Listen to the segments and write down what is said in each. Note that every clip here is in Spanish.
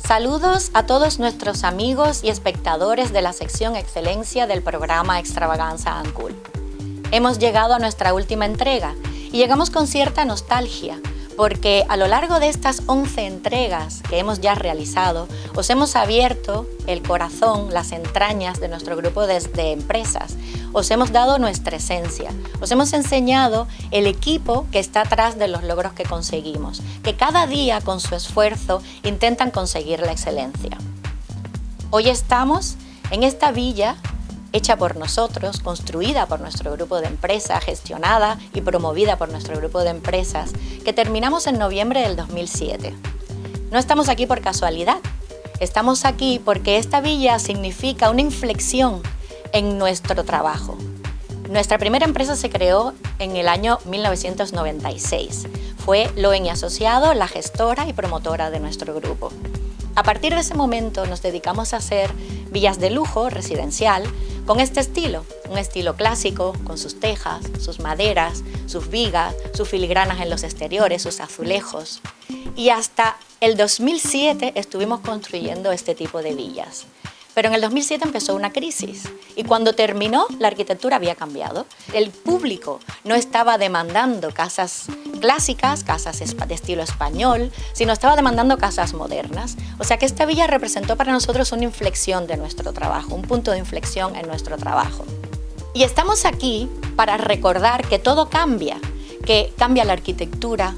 Saludos a todos nuestros amigos y espectadores de la sección Excelencia del programa Extravaganza and Cool. Hemos llegado a nuestra última entrega y llegamos con cierta nostalgia, porque a lo largo de estas 11 entregas que hemos ya realizado, os hemos abierto el corazón, las entrañas de nuestro grupo de empresas. Os hemos dado nuestra esencia, os hemos enseñado el equipo que está atrás de los logros que conseguimos, que cada día con su esfuerzo intentan conseguir la excelencia. Hoy estamos en esta villa hecha por nosotros, construida por nuestro grupo de empresas, gestionada y promovida por nuestro grupo de empresas, que terminamos en noviembre del 2007. No estamos aquí por casualidad, estamos aquí porque esta villa significa una inflexión en nuestro trabajo. Nuestra primera empresa se creó en el año 1996. Fue Loen y Asociado, la gestora y promotora de nuestro grupo. A partir de ese momento nos dedicamos a hacer villas de lujo residencial con este estilo, un estilo clásico, con sus tejas, sus maderas, sus vigas, sus filigranas en los exteriores, sus azulejos. Y hasta el 2007 estuvimos construyendo este tipo de villas. Pero en el 2007 empezó una crisis y cuando terminó la arquitectura había cambiado. El público no estaba demandando casas clásicas, casas de estilo español, sino estaba demandando casas modernas. O sea que esta villa representó para nosotros una inflexión de nuestro trabajo, un punto de inflexión en nuestro trabajo. Y estamos aquí para recordar que todo cambia, que cambia la arquitectura,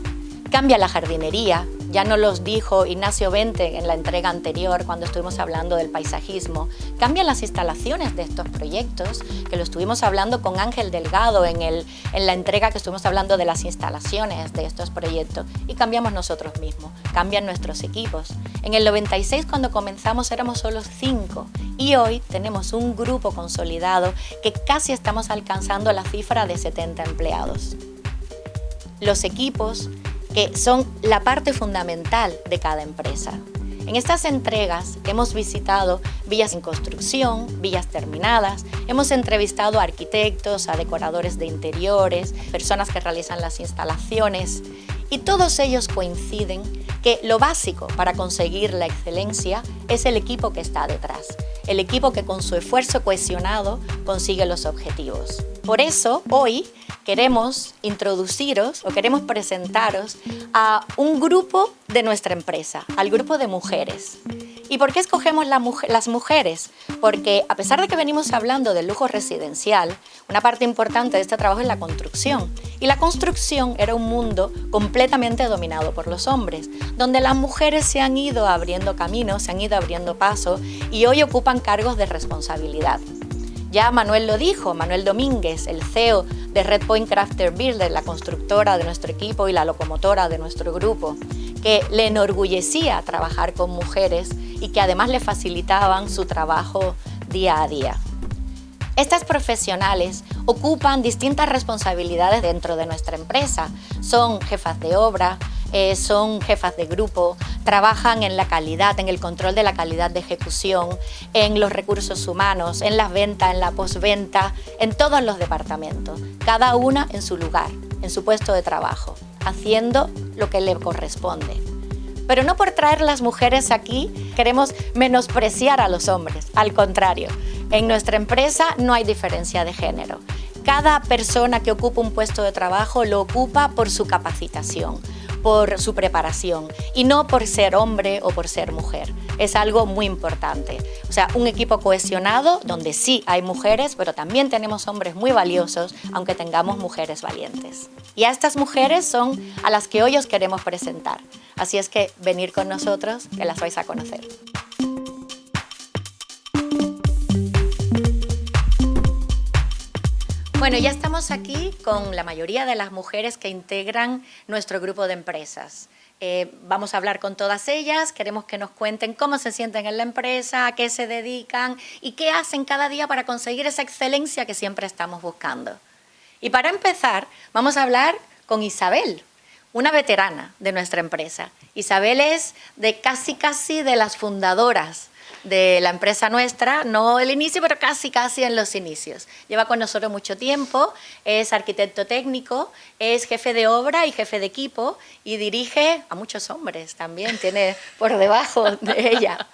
cambia la jardinería. Ya nos los dijo Ignacio Bente en la entrega anterior cuando estuvimos hablando del paisajismo. Cambian las instalaciones de estos proyectos, que lo estuvimos hablando con Ángel Delgado en la entrega que estuvimos hablando de las instalaciones de estos proyectos, y cambiamos nosotros mismos, cambian nuestros equipos. En el 96 cuando comenzamos éramos solo 5 y hoy tenemos un grupo consolidado que casi estamos alcanzando la cifra de 70 empleados. Los equipos que son la parte fundamental de cada empresa. En estas entregas hemos visitado villas en construcción, villas terminadas, hemos entrevistado a arquitectos, a decoradores de interiores, personas que realizan las instalaciones, y todos ellos coinciden que lo básico para conseguir la excelencia es el equipo que está detrás, el equipo que con su esfuerzo cohesionado consigue los objetivos. Por eso, hoy queremos introduciros o queremos presentaros a un grupo de nuestra empresa, al grupo de mujeres. ¿Y por qué escogemos las mujeres? Porque a pesar de que venimos hablando del lujo residencial, una parte importante de este trabajo es la construcción. Y la construcción era un mundo completamente dominado por los hombres, donde las mujeres se han ido abriendo caminos, se han ido abriendo paso y hoy ocupan cargos de responsabilidad. Ya Manuel lo dijo, Manuel Domínguez, el CEO de Red Point Crafter Builder, la constructora de nuestro equipo y la locomotora de nuestro grupo, que le enorgullecía trabajar con mujeres y que además le facilitaban su trabajo día a día. Estas profesionales ocupan distintas responsabilidades dentro de nuestra empresa. Son jefas de obra, son jefas de grupo, trabajan en la calidad, en el control de la calidad de ejecución, en los recursos humanos, en las ventas, en la postventa, en todos los departamentos, cada una en su lugar, en su puesto de trabajo, haciendo lo que le corresponde. Pero no por traer las mujeres aquí queremos menospreciar a los hombres, al contrario, en nuestra empresa no hay diferencia de género. Cada persona que ocupa un puesto de trabajo lo ocupa por su capacitación, por su preparación y no por ser hombre o por ser mujer. Es algo muy importante. O sea, un equipo cohesionado donde sí hay mujeres, pero también tenemos hombres muy valiosos, aunque tengamos mujeres valientes. Y a estas mujeres son a las que hoy os queremos presentar. Así es que venid con nosotros, que las vais a conocer. Bueno, ya estamos aquí con la mayoría de las mujeres que integran nuestro grupo de empresas. Vamos a hablar con todas ellas, queremos que nos cuenten cómo se sienten en la empresa, a qué se dedican y qué hacen cada día para conseguir esa excelencia que siempre estamos buscando. Y para empezar, vamos a hablar con Isabel, una veterana de nuestra empresa. Isabel es de casi de las fundadoras de la empresa nuestra, no el inicio, pero casi en los inicios. Lleva con nosotros mucho tiempo, es arquitecto técnico, es jefe de obra y jefe de equipo y dirige a muchos hombres también, tiene por debajo de ella.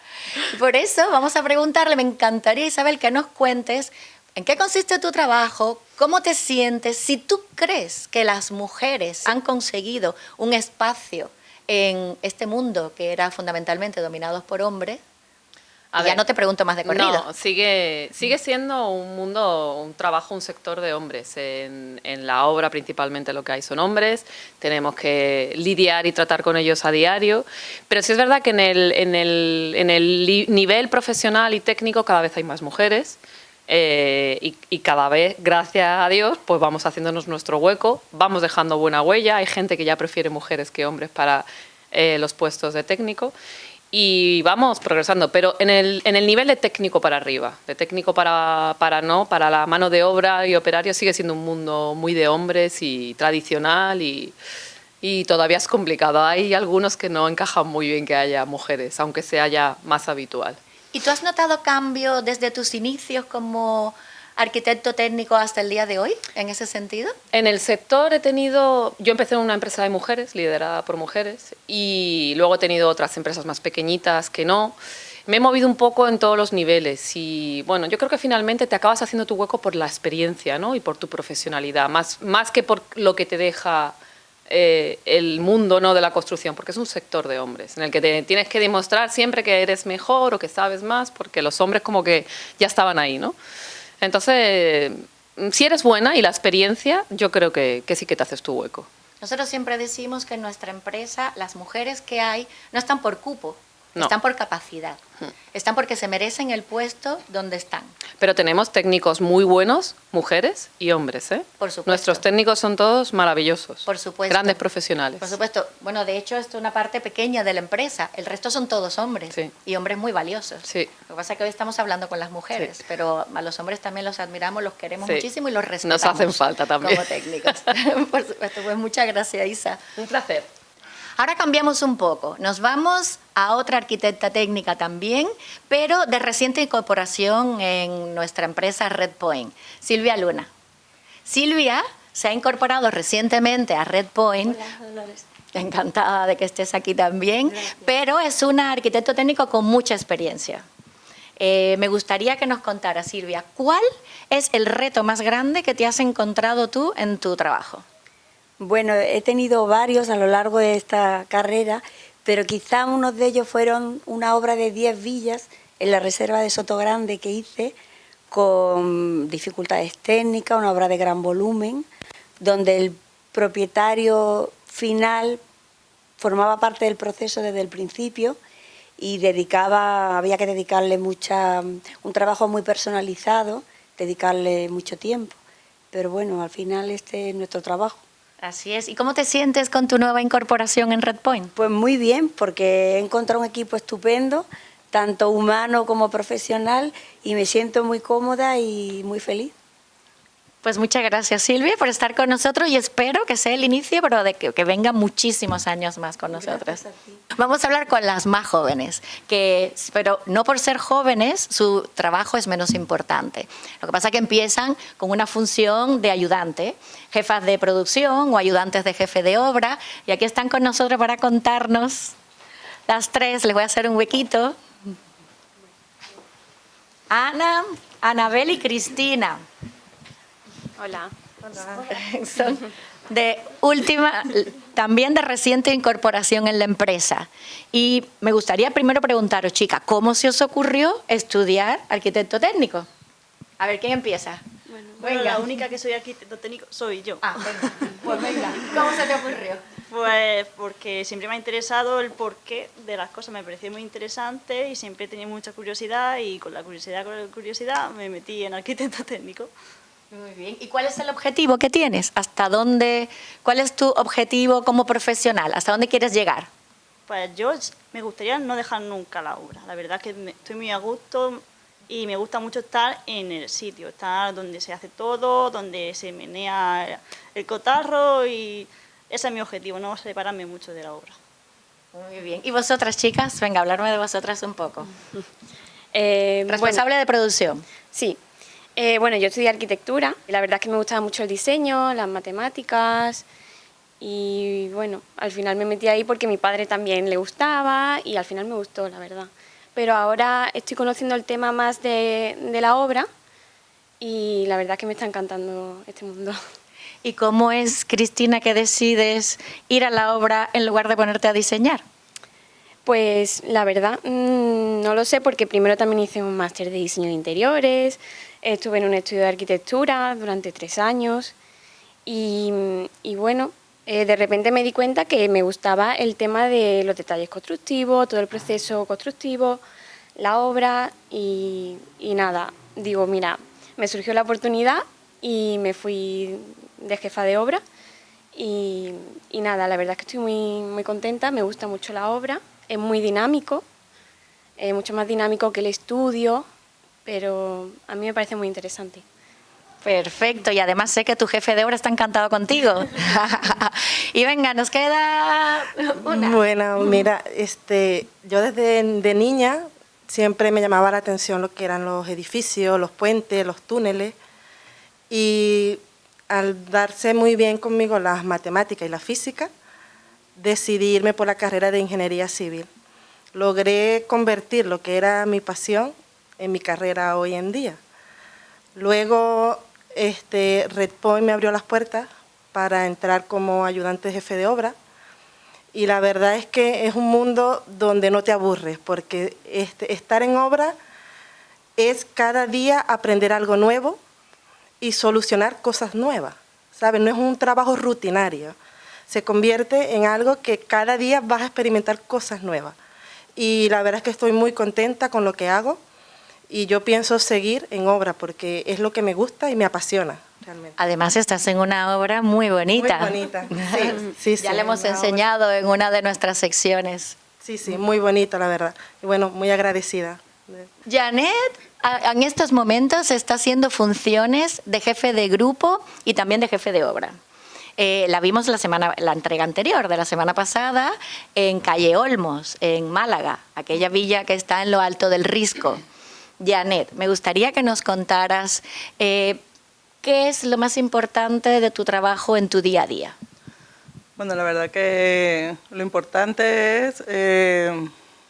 Por eso vamos a preguntarle, me encantaría, Isabel, que nos cuentes en qué consiste tu trabajo, cómo te sientes, si tú crees que las mujeres han conseguido un espacio en este mundo que era fundamentalmente dominado por hombres. Ya no te pregunto más de corrido. No, sigue siendo un mundo, un trabajo, un sector de hombres. En la obra principalmente lo que hay son hombres, tenemos que lidiar y tratar con ellos a diario, pero sí es verdad que en el nivel profesional y técnico cada vez hay más mujeres. Y cada vez, gracias a Dios, pues vamos haciéndonos nuestro hueco, vamos dejando buena huella. Hay gente que ya prefiere mujeres que hombres para los puestos de técnico y vamos progresando, pero en el nivel de técnico para arriba, de técnico para la mano de obra y operario sigue siendo un mundo muy de hombres y tradicional y todavía es complicado. Hay algunos que no encajan muy bien que haya mujeres, aunque sea ya más habitual. ¿Y tú has notado cambio desde tus inicios como arquitecto técnico hasta el día de hoy, en ese sentido? En el sector yo empecé en una empresa de mujeres, liderada por mujeres, y luego he tenido otras empresas más pequeñitas que no. Me he movido un poco en todos los niveles y bueno, yo creo que finalmente te acabas haciendo tu hueco por la experiencia, ¿no? Y por tu profesionalidad, más que por lo que te deja el mundo, ¿no?, de la construcción, porque es un sector de hombres en el que te tienes que demostrar siempre que eres mejor o que sabes más, porque los hombres como que ya estaban ahí, ¿no? Entonces, si eres buena y la experiencia, yo creo que sí que te haces tu hueco. Nosotros siempre decimos que en nuestra empresa las mujeres que hay no están por cupo, no. Están por capacidad, están porque se merecen el puesto donde están. Pero tenemos técnicos muy buenos, mujeres y hombres, ¿eh? Por supuesto. Nuestros técnicos son todos maravillosos. Por supuesto. Grandes profesionales. Por supuesto. Bueno, de hecho, esto es una parte pequeña de la empresa. El resto son todos hombres. Sí. Y hombres muy valiosos. Sí. Lo que pasa es que hoy estamos hablando con las mujeres, sí, pero a los hombres también los admiramos, los queremos sí, muchísimo y los respetamos. Nos hacen falta también. Como técnicos. Por supuesto. Pues muchas gracias, Isa. Un placer. Ahora cambiamos un poco, nos vamos a otra arquitecta técnica también, pero de reciente incorporación en nuestra empresa Redpoint, Silvia Luna. Silvia se ha incorporado recientemente a Redpoint. Hola, Dolores. Encantada de que estés aquí también, gracias, pero es una arquitecto técnico con mucha experiencia. Me gustaría que nos contara, Silvia, ¿cuál es el reto más grande que te has encontrado tú en tu trabajo? Bueno, he tenido varios a lo largo de esta carrera, pero quizá unos de ellos fueron una obra de 10 villas en la reserva de Sotogrande que hice, con dificultades técnicas, una obra de gran volumen, donde el propietario final formaba parte del proceso desde el principio y había que dedicarle un trabajo muy personalizado, dedicarle mucho tiempo. Pero bueno, al final este es nuestro trabajo. Así es. ¿Y cómo te sientes con tu nueva incorporación en Redpoint? Pues muy bien, porque he encontrado un equipo estupendo, tanto humano como profesional, y me siento muy cómoda y muy feliz. Pues muchas gracias, Silvia, por estar con nosotros y espero que sea el inicio, pero de que vengan muchísimos años más con nosotros. Vamos a hablar con las más jóvenes, pero no por ser jóvenes su trabajo es menos importante. Lo que pasa es que empiezan con una función de ayudante, jefas de producción o ayudantes de jefe de obra, y aquí están con nosotros para contarnos las tres. Les voy a hacer un huequito. Ana, Anabel y Cristina. Hola. Son también de reciente incorporación en la empresa. Y me gustaría primero preguntaros, chicas, ¿cómo se os ocurrió estudiar arquitecto técnico? A ver, ¿quién empieza? Bueno, la única que soy arquitecto técnico soy yo. Ah, venga. Pues venga, ¿cómo se te ocurrió? Pues porque siempre me ha interesado el porqué de las cosas, me parecía muy interesante y siempre he tenido mucha curiosidad y con la curiosidad me metí en arquitecto técnico. Muy bien. ¿Y cuál es el objetivo que tienes? ¿Cuál es tu objetivo como profesional? ¿Hasta dónde quieres llegar? Pues yo me gustaría no dejar nunca la obra. La verdad que estoy muy a gusto y me gusta mucho estar en el sitio, estar donde se hace todo, donde se menea el cotarro, y ese es mi objetivo, no separarme mucho de la obra. Muy bien. ¿Y vosotras, chicas? Venga, hablarme de vosotras un poco. Responsable de producción. Sí. Bueno, yo estudié arquitectura. La verdad es que me gustaba mucho el diseño, las matemáticas y bueno, al final me metí ahí porque a mi padre también le gustaba y al final me gustó, la verdad. Pero ahora estoy conociendo el tema más de la obra y la verdad es que me está encantando este mundo. ¿Y cómo es, Cristina, que decides ir a la obra en lugar de ponerte a diseñar? Pues la verdad, no lo sé porque primero también hice un máster de diseño de interiores, estuve en un estudio de arquitectura durante 3 años y bueno, de repente me di cuenta que me gustaba el tema de los detalles constructivos, todo el proceso constructivo, la obra y nada, digo, mira, me surgió la oportunidad y me fui de jefa de obra y nada, la verdad es que estoy muy contenta, me gusta mucho la obra, es muy dinámico, mucho más dinámico que el estudio, pero a mí me parece muy interesante. Perfecto, y además sé que tu jefe de obra está encantado contigo. Y venga, nos queda una. Bueno, mira, yo desde de niña siempre me llamaba la atención lo que eran los edificios, los puentes, los túneles, y al darse muy bien conmigo las matemáticas y la física, decidí irme por la carrera de ingeniería civil. Logré convertir lo que era mi pasión en mi carrera hoy en día. Luego, Red Point me abrió las puertas para entrar como ayudante jefe de obra y la verdad es que es un mundo donde no te aburres porque estar en obra es cada día aprender algo nuevo y solucionar cosas nuevas, ¿sabes? No es un trabajo rutinario, se convierte en algo que cada día vas a experimentar cosas nuevas y la verdad es que estoy muy contenta con lo que hago. Y yo pienso seguir en obra porque es lo que me gusta y me apasiona realmente. Además estás en una obra muy bonita. Muy bonita, sí. Ya le hemos enseñado en una de nuestras secciones. Sí, muy bonita la verdad. Y bueno, muy agradecida. Janet, en estos momentos está haciendo funciones de jefe de grupo y también de jefe de obra. La vimos la entrega anterior de la semana pasada en Calle Olmos, en Málaga, aquella villa que está en lo alto del Risco. Janet, me gustaría que nos contaras qué es lo más importante de tu trabajo en tu día a día. Bueno, la verdad que lo importante es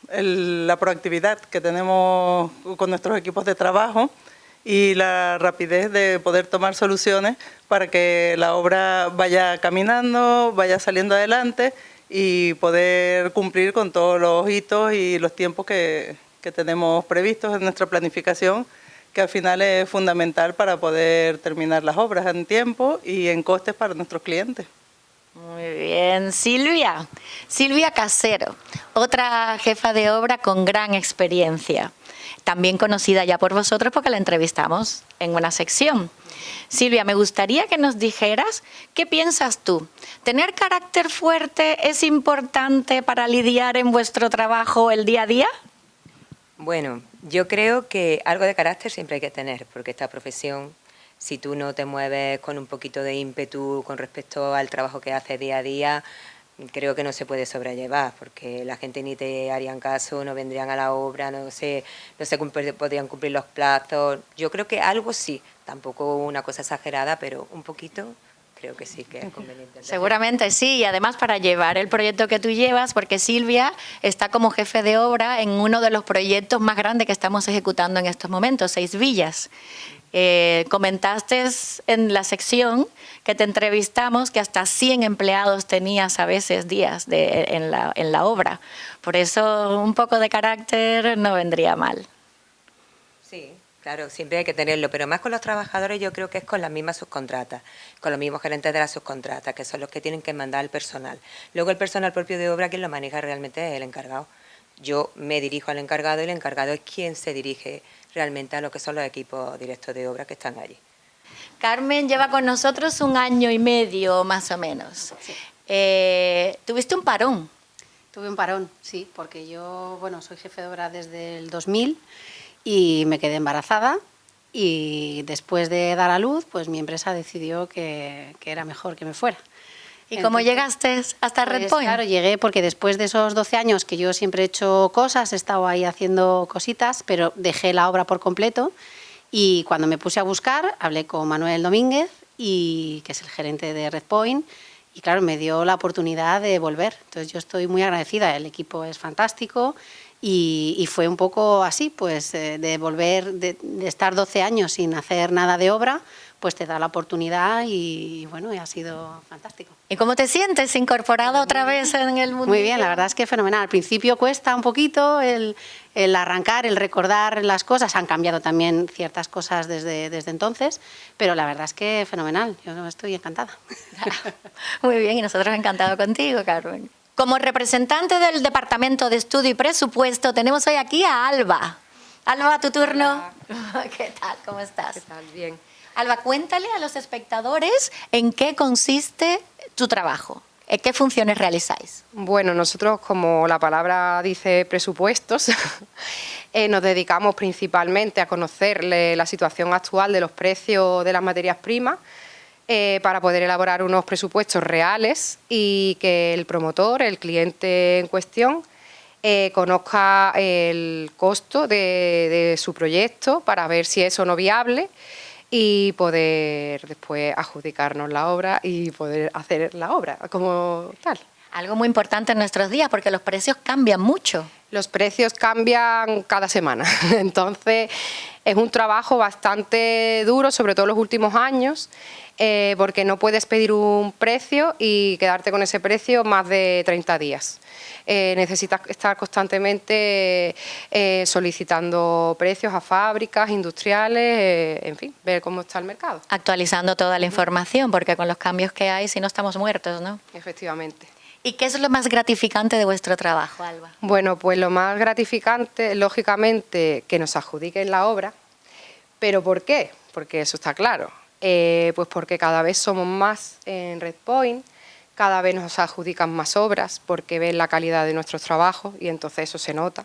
la proactividad que tenemos con nuestros equipos de trabajo y la rapidez de poder tomar soluciones para que la obra vaya caminando, vaya saliendo adelante y poder cumplir con todos los hitos y los tiempos que tenemos previstos en nuestra planificación, que al final es fundamental para poder terminar las obras en tiempo y en costes para nuestros clientes. Muy bien, Silvia Casero, otra jefa de obra con gran experiencia, también conocida ya por vosotros porque la entrevistamos en una sección. Silvia, me gustaría que nos dijeras qué piensas tú. ¿Tener carácter fuerte es importante para lidiar en vuestro trabajo el día a día? Bueno, yo creo que algo de carácter siempre hay que tener, porque esta profesión, si tú no te mueves con un poquito de ímpetu con respecto al trabajo que haces día a día, creo que no se puede sobrellevar, porque la gente ni te harían caso, no vendrían a la obra, no se podrían cumplir los plazos. Yo creo que algo sí, tampoco una cosa exagerada, pero un poquito creo que sí que es conveniente. Seguramente sí, y además para llevar el proyecto que tú llevas, porque Silvia está como jefe de obra en uno de los proyectos más grandes que estamos ejecutando en estos momentos, 6 villas. Comentaste en la sección que te entrevistamos que hasta 100 empleados tenías a veces días en la obra. Por eso un poco de carácter no vendría mal. Sí, claro, siempre hay que tenerlo, pero más con los trabajadores yo creo que es con las mismas subcontratas, con los mismos gerentes de las subcontratas, que son los que tienen que mandar al personal. Luego el personal propio de obra, quien lo maneja realmente es el encargado. Yo me dirijo al encargado y el encargado es quien se dirige realmente a lo que son los equipos directos de obra que están allí. Carmen lleva con nosotros 1 año y medio más o menos. Sí. ¿Tuviste un parón? Tuve un parón, sí, porque yo, soy jefe de obra desde el 2000 y me quedé embarazada y después de dar a luz, pues mi empresa decidió que era mejor que me fuera. ¿Y cómo Entonces, llegaste hasta Red pues, Point? Claro, llegué porque después de esos 12 años que yo siempre he hecho cosas, he estado ahí haciendo cositas, pero dejé la obra por completo y cuando me puse a buscar hablé con Manuel Domínguez, que es el gerente de Red Point, y claro, me dio la oportunidad de volver. Entonces yo estoy muy agradecida, el equipo es fantástico y fue un poco así, pues de volver, de estar 12 años sin hacer nada de obra, pues te da la oportunidad y bueno, y ha sido fantástico. ¿Y cómo te sientes incorporado otra vez en el mundo? Muy bien, la verdad es que fenomenal. Al principio cuesta un poquito el arrancar, el recordar las cosas. Han cambiado también ciertas cosas desde entonces, pero la verdad es que fenomenal. Yo estoy encantada. Muy bien, y nosotros encantados contigo, Carmen. Como representante del Departamento de Estudio y Presupuesto, tenemos hoy aquí a Alba. Alba, tu turno. ¿Qué tal? ¿Cómo estás? ¿Qué tal? Bien. Alba, cuéntale a los espectadores en qué consiste tu trabajo, en qué funciones realizáis. Bueno, nosotros, como la palabra dice presupuestos, nos dedicamos principalmente a conocer la situación actual de los precios de las materias primas para poder elaborar unos presupuestos reales y que el promotor, el cliente en cuestión, conozca el costo de su proyecto para ver si es o no viable y poder después adjudicarnos la obra y poder hacer la obra como tal. Algo muy importante en nuestros días porque los precios cambian mucho. Los precios cambian cada semana, entonces es un trabajo bastante duro, sobre todo en los últimos años, porque no puedes pedir un precio y quedarte con ese precio más de 30 días. Necesitas estar constantemente solicitando precios a fábricas, industriales, en fin, ver cómo está el mercado. Actualizando toda la información, porque con los cambios que hay, si no estamos muertos, ¿no? Efectivamente. ¿Y qué es lo más gratificante de vuestro trabajo, Alba? Bueno, pues lo más gratificante, lógicamente, que nos adjudiquen la obra. ¿Pero por qué? Porque eso está claro. Pues porque cada vez somos más en Red Point, cada vez nos adjudican más obras porque ven la calidad de nuestros trabajos y entonces eso se nota.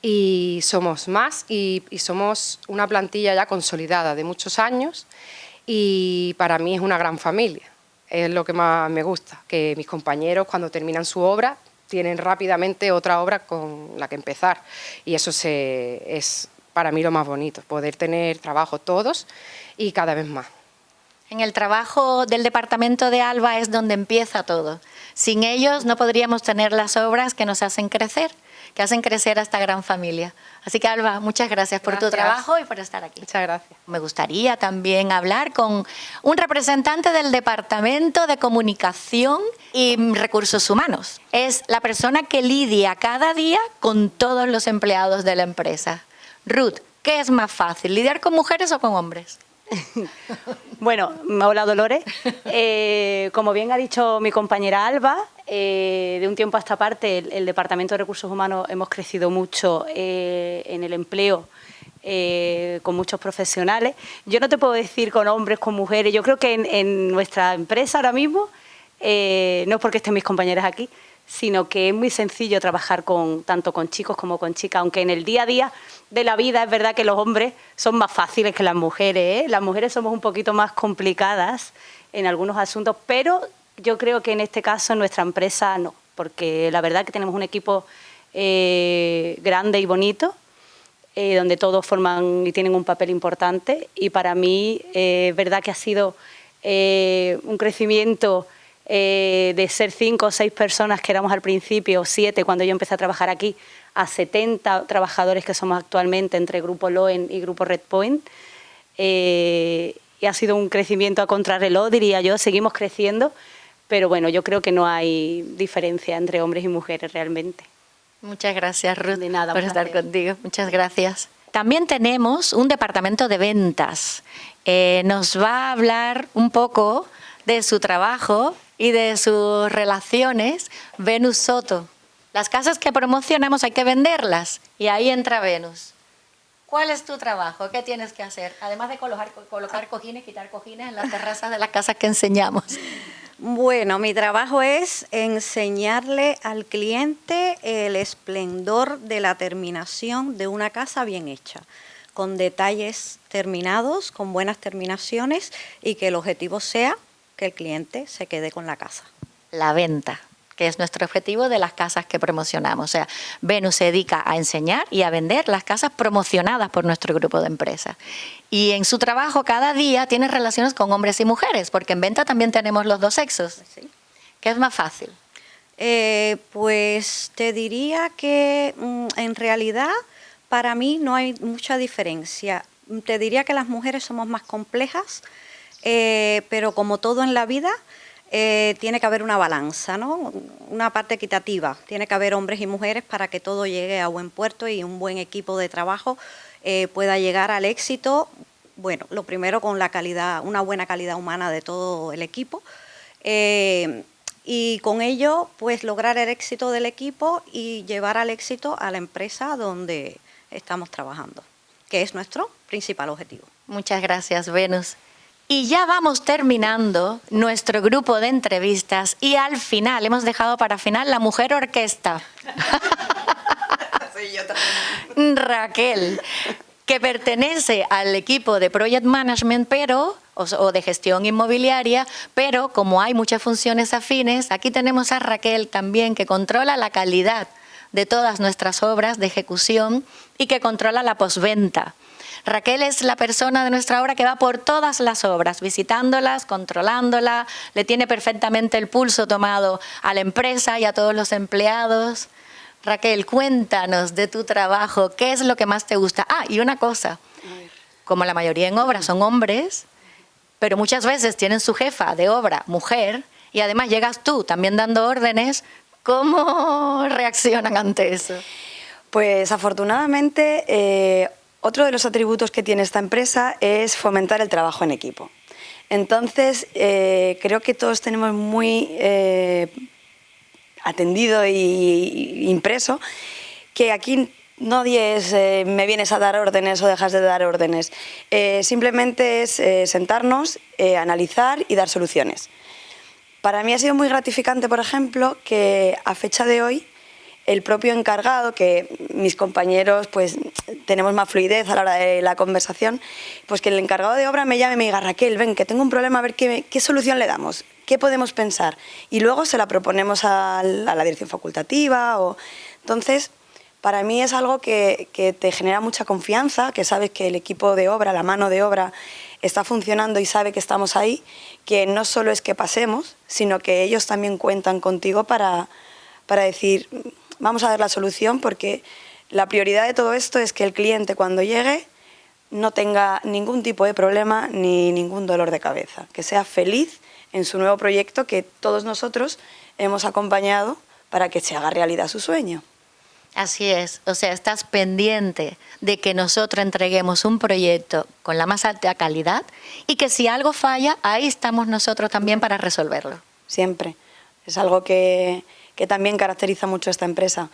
Y somos más y somos una plantilla ya consolidada de muchos años y para mí es una gran familia. Es lo que más me gusta, que mis compañeros cuando terminan su obra tienen rápidamente otra obra con la que empezar y eso es para mí lo más bonito, poder tener trabajo todos y cada vez más. En el trabajo del departamento de Alba es donde empieza todo. Sin ellos no podríamos tener las obras que nos hacen crecer, que hacen crecer a esta gran familia. Así que Alba, muchas gracias por tu trabajo y por estar aquí. Muchas gracias. Me gustaría también hablar con un representante del Departamento de Comunicación y Recursos Humanos. Es la persona que lidia cada día con todos los empleados de la empresa. Ruth, ¿qué es más fácil, lidiar con mujeres o con hombres? Bueno, hola Dolores. Como bien ha dicho mi compañera Alba, de un tiempo a esta parte el Departamento de Recursos Humanos hemos crecido mucho en el empleo con muchos profesionales. Yo no te puedo decir con hombres, con mujeres. Yo creo que en nuestra empresa ahora mismo, no es porque estén mis compañeras aquí, sino que es muy sencillo trabajar tanto con chicos como con chicas, aunque en el día a día de la vida es verdad que los hombres son más fáciles que las mujeres, ¿eh? Las mujeres somos un poquito más complicadas en algunos asuntos, pero yo creo que en este caso en nuestra empresa no, porque la verdad que tenemos un equipo grande y bonito, donde todos forman y tienen un papel importante y para mí es verdad que ha sido un crecimiento de ser 5 o 6 personas que éramos al principio, 7 cuando yo empecé a trabajar aquí, a 70 trabajadores que somos actualmente entre Grupo Loen y Grupo Red Point. Y ha sido un crecimiento a contrarreloj, diría yo, seguimos creciendo, pero bueno, yo creo que no hay diferencia entre hombres y mujeres realmente. Muchas gracias, Ruth, De nada, por un estar placer. contigo. Muchas gracias. También tenemos un departamento de ventas. Nos va a hablar un poco de su trabajo y de sus relaciones Venus Soto. Las casas que promocionamos hay que venderlas y ahí entra Venus. ¿Cuál es tu trabajo? ¿Qué tienes que hacer? Además de colocar cojines, quitar cojines en las terrazas de las casas que enseñamos. Bueno, mi trabajo es enseñarle al cliente el esplendor de la terminación de una casa bien hecha, con detalles terminados, con buenas terminaciones y que el objetivo sea que el cliente se quede con la casa. La venta, que es nuestro objetivo de las casas que promocionamos. O sea, Venus se dedica a enseñar y a vender las casas promocionadas por nuestro grupo de empresas. Y en su trabajo cada día tiene relaciones con hombres y mujeres, porque en venta también tenemos los dos sexos. Sí. ¿Qué es más fácil? Pues te diría que en realidad para mí no hay mucha diferencia. Te diría que las mujeres somos más complejas, pero como todo en la vida, tiene que haber una balanza, ¿no? Una parte equitativa. Tiene que haber hombres y mujeres para que todo llegue a buen puerto y un buen equipo de trabajo pueda llegar al éxito. Bueno, lo primero con la calidad, una buena calidad humana de todo el equipo. Y con ello, pues lograr el éxito del equipo y llevar al éxito a la empresa donde estamos trabajando, que es nuestro principal objetivo. Muchas gracias, Venus. Y ya vamos terminando nuestro grupo de entrevistas y al final, hemos dejado para final la mujer orquesta. Sí, yo también. Raquel, que pertenece al equipo de Project Management, pero o de gestión inmobiliaria, pero como hay muchas funciones afines, aquí tenemos a Raquel también, que controla la calidad de todas nuestras obras de ejecución y que controla la postventa. Raquel es la persona de nuestra obra que va por todas las obras, visitándolas, controlándolas, le tiene perfectamente el pulso tomado a la empresa y a todos los empleados. Raquel, cuéntanos de tu trabajo, ¿qué es lo que más te gusta? Ah, y una cosa, como la mayoría en obra son hombres, pero muchas veces tienen su jefa de obra mujer y además llegas tú también dando órdenes, ¿cómo reaccionan ante eso? Pues afortunadamente otro de los atributos que tiene esta empresa es fomentar el trabajo en equipo. Entonces creo que todos tenemos muy atendido y impreso que aquí nadie es me vienes a dar órdenes o dejas de dar órdenes. Simplemente es sentarnos, analizar y dar soluciones. Para mí ha sido muy gratificante, por ejemplo, que a fecha de hoy el propio encargado, que mis compañeros pues tenemos más fluidez a la hora de la conversación, pues que el encargado de obra me llame y me diga: Raquel, ven, que tengo un problema, a ver qué solución le damos, qué podemos pensar. Y luego se la proponemos a la dirección facultativa. Entonces, para mí es algo que te genera mucha confianza, que sabes que el equipo de obra, la mano de obra, está funcionando y sabe que estamos ahí, que no solo es que pasemos, sino que ellos también cuentan contigo para decir: vamos a dar la solución, porque la prioridad de todo esto es que el cliente cuando llegue no tenga ningún tipo de problema ni ningún dolor de cabeza, que sea feliz en su nuevo proyecto que todos nosotros hemos acompañado para que se haga realidad su sueño. Así es, o sea, estás pendiente de que nosotros entreguemos un proyecto con la más alta calidad y que si algo falla, ahí estamos nosotros también para resolverlo. Siempre. Es algo que también caracteriza mucho a esta empresa.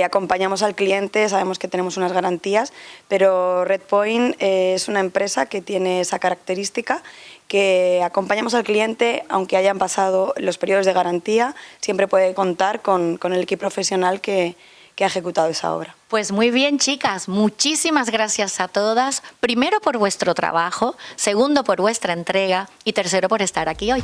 Acompañamos al cliente, sabemos que tenemos unas garantías, pero Redpoint es una empresa que tiene esa característica, que acompañamos al cliente, aunque hayan pasado los periodos de garantía, siempre puede contar con el equipo profesional que ha ejecutado esa obra. Pues muy bien, chicas, muchísimas gracias a todas, primero por vuestro trabajo, segundo por vuestra entrega y tercero por estar aquí hoy.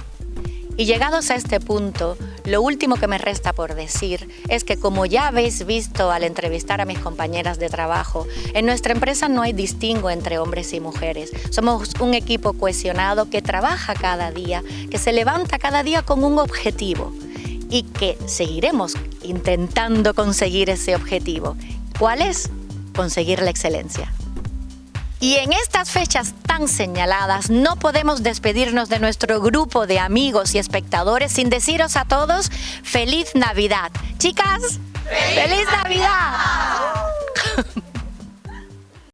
Y llegados a este punto, lo último que me resta por decir es que, como ya habéis visto al entrevistar a mis compañeras de trabajo, en nuestra empresa no hay distingo entre hombres y mujeres. Somos un equipo cohesionado que trabaja cada día, que se levanta cada día con un objetivo y que seguiremos intentando conseguir ese objetivo. ¿Cuál es? Conseguir la excelencia. Y en estas fechas tan señaladas no podemos despedirnos de nuestro grupo de amigos y espectadores sin deciros a todos ¡Feliz Navidad! Chicas, ¡Feliz Navidad!